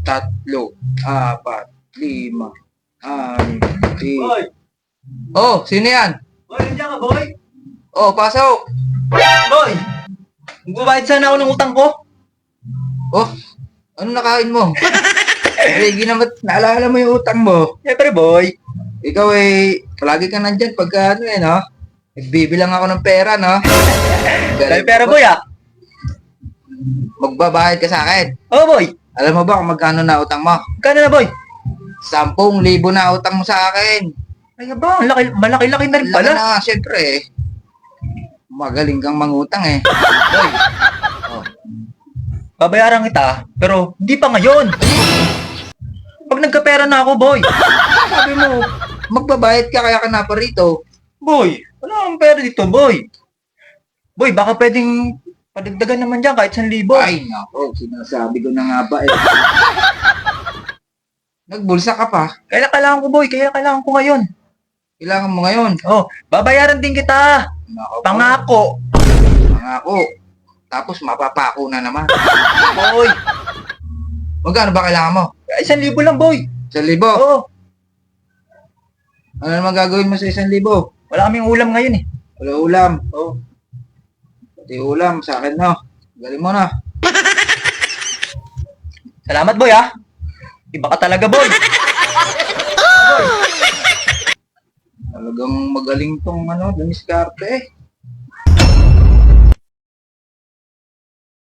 tatlo, apat, lima, anim, Boy! Oh, sino yan? Boy, nandiyan ka, boy? Oh, pasok. Boy! Magbabayad sana ako ng utang ko. Oh, ano nakain mo? Sige naman, naalala mo yung utang mo. Siyempre, boy. Ikaw palagi ka nandyan pagka no? Nagbibilang ako ng pera, no? Dahil pera, boy, ah. Magbabayad ka sa akin. Oo, boy. Alam mo ba kung magkano na utang mo? Kano na, boy? 10,000 na utang mo sa akin. Ay, ba? Malaki-laki na rin Laki pala. na, syempre. Magaling kang mangutang eh. Boy, Oh. babayaran kita, pero hindi pa ngayon. Pag nagkapera na ako, boy. Sabi mo, magbabayad ka kaya ka na pa rito. Boy, wala akong pera dito, boy. Boy, baka pwedeng padagdagan naman dyan kahit 1,000. Ay, nako, sinasabi ko na nga ba eh. Nagbulsa ka pa. Kailangan ko, boy. Kailangan ko ngayon. Kailangan mo ngayon. Oh, babayaran din kita. Nako, Pangako. pangako. Tapos mapapako na naman. Boy, Magkano ba kailangan mo? 1,000 lang, boy. 1,000? Oo, Ano naman gagawin mo sa 1,000? wala kaming ulam ngayon eh. Wala ulam. Oo. Pati ulam sa akin, no? Galing mo na. Salamat, boy, ah. Iba ka talaga, boy. Talagang magaling tong dumiskarte eh.